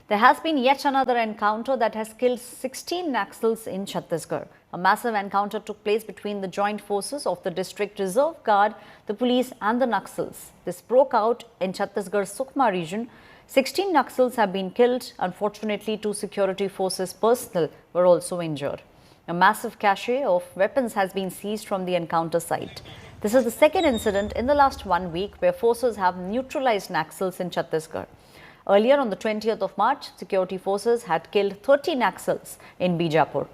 There has been yet another encounter that has killed 16 Naxals in Chhattisgarh. A massive encounter took place between the joint forces of the District Reserve Guard, the police and the Naxals. This broke out in Chhattisgarh Sukma region. 16 Naxals have been killed. Unfortunately, 2 security forces personnel were also injured. A massive cache of weapons has been seized from the encounter site. This is the second incident in the last 1 week where forces have neutralized Naxals in Chhattisgarh. Earlier on the 20th of March, security forces had killed 30 Naxals in Bijapur.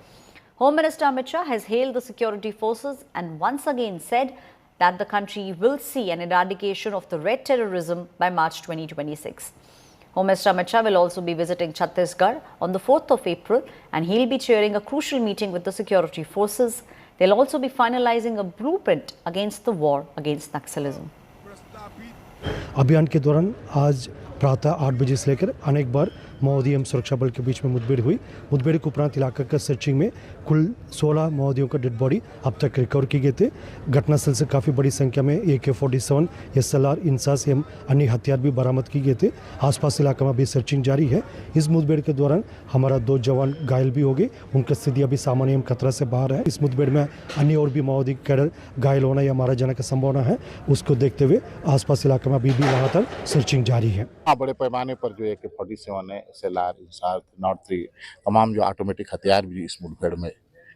Home Minister Amit Shah has hailed the security forces and once again said that the country will see an eradication of the red terrorism by March 2026. Home Minister Amit Shah will also be visiting Chhattisgarh on the 4th of April and he'll be chairing a crucial meeting with the security forces. They'll also be finalizing a blueprint against the war against Naxalism. अभियान के दौरान आज प्रातः 8 बजे से लेकर अनेक बार माओवादी एवं सुरक्षा बल के बीच में मुठभेड़ हुई। मुठभेड़ के उपरांत इलाका का सर्चिंग में कुल 16 माओवादियों का डेड बॉडी अब तक रिकवर किए गए थे। घटनास्थल से काफ़ी बड़ी संख्या में AK-47, SLR, इंसास एवं अन्य हथियार भी बरामद किए गए थे। आसपास इलाका में अभी सर्चिंग जारी है। इस मुठभेड़ के दौरान हमारा 2 जवान घायल भी हो गए। उनका स्थिति अभी सामान्य एवं खतरा से बाहर है। इस मुठभेड़ में अन्य और भी माओवादी कैडर घायल होना या मारा जाने की संभावना है। उसको देखते हुए आसपास इलाके में अभी भी लगातार सर्चिंग जारी है। बड़े पैमाने पर जो AK-47 है, SLR, इंसास, नॉट 3 तमाम जो ऑटोमेटिक हथियार भी इस मुठभेड़ में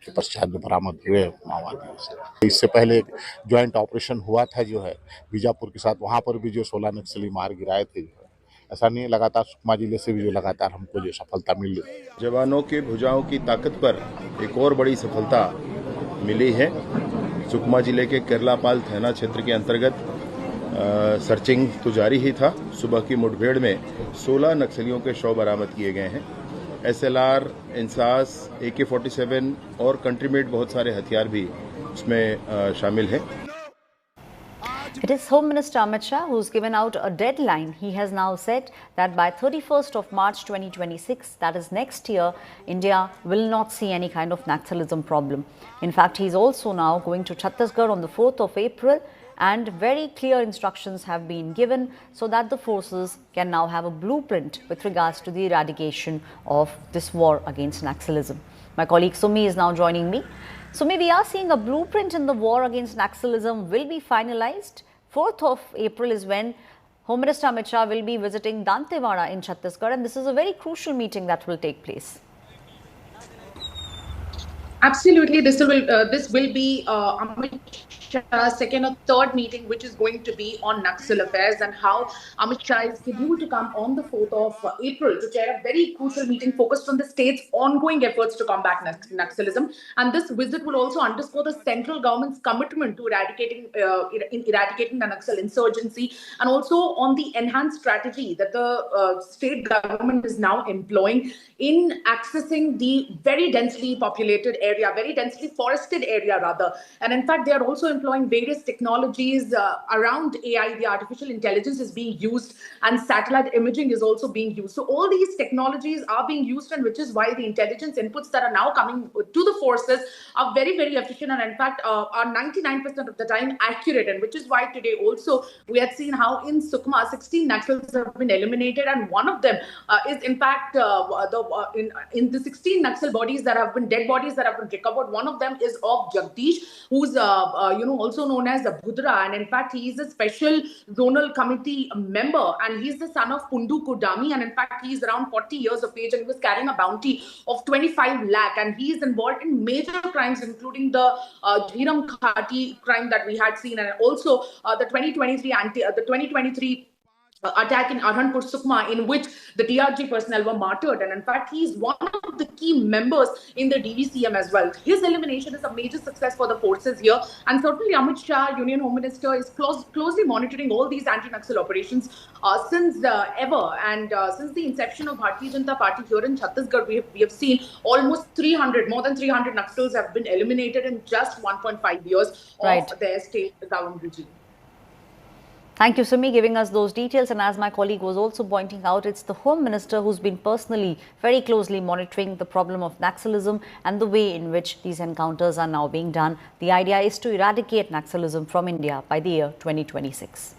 के पश्चात जो बरामद हुए माओवादियों से। इससे पहले एक ज्वाइंट ऑपरेशन हुआ था जो है बीजापुर के साथ, वहां पर भी जो 16 नक्सली मार गिराए थे। ऐसा नहीं, लगातार सुकमा जिले से भी जो लगातार हमको जो सफलता मिल रही है। जवानों के भुजाओं की ताकत पर एक और बड़ी सफलता मिली है। सुकमा जिले के केरलापाल थाना क्षेत्र के अंतर्गत सर्चिंग तो जारी ही था। सुबह की मुठभेड़ में 16 नक्सलियों के शव बरामद किए गए हैं। SLR, इंसास, AK-47 और कंट्रीमेड बहुत सारे हथियार भी उसमें शामिल हैं। It is Home Minister Amit Shah who's given out a deadline. He has now said that by 31st of March 2026, that is next year, India will not see any kind of Naxalism problem. In fact, he's also now going to Chhattisgarh on the 4th of April and very clear instructions have been given so that the forces can now have a blueprint with regards to the eradication of this war against Naxalism. My colleague Sumi is now joining me. Sumi, we are seeing a blueprint in the war against Naxalism will be finalized. 4th of April is when Home Minister Amit Shah will be visiting Dantewada in Chhattisgarh, and this is a very crucial meeting that will take place. Absolutely, this will be Amit Shah's second or third meeting, which is going to be on Naxal affairs, and how Amit Shah is scheduled to come on the 4th of April to chair a very crucial meeting focused on the state's ongoing efforts to combat Naxalism. And this visit will also underscore the central government's commitment to eradicating the Naxal insurgency, and also on the enhanced strategy that the state government is now employing in accessing the very densely populated area, very densely forested area rather. And in fact, they are also employing various technologies around AI. The artificial intelligence is being used and satellite imaging is also being used. So all these technologies are being used, and which is why the intelligence inputs that are now coming to the forces are very, very efficient, and in fact are 99% of the time accurate. And which is why today also we had seen how in Sukma 16 Naxals have been eliminated, and one of them is in fact in the 16 Naxal bodies that have been dead bodies that have been recovered. One of them is of Jagdish, who's also known as Bhudra, and in fact he is a special zonal committee member, and he's the son of Pundu Kudami, and in fact he's around 40 years of age, and he was carrying a bounty of 25 lakh, and he is involved in major crimes including the Dhiram Khati crime that we had seen, and also the 2023 attack in Arhanpur Sukma, in which the DRG personnel were martyred, and in fact he is one of the key members in the DVCM as well. His elimination is a major success for the forces here, and certainly Amit Shah, Union Home Minister, is closely monitoring all these anti-Naxal operations since ever, and since the inception of Bharatiya Janata Party here in Chhattisgarh, we have seen almost more than 300 Naxals have been eliminated in just 1.5 years of their state government regime. Thank you, Sumi, giving us those details. And as my colleague was also pointing out, it's the Home Minister who's been personally very closely monitoring the problem of Naxalism and the way in which these encounters are now being done. The idea is to eradicate Naxalism from India by the year 2026.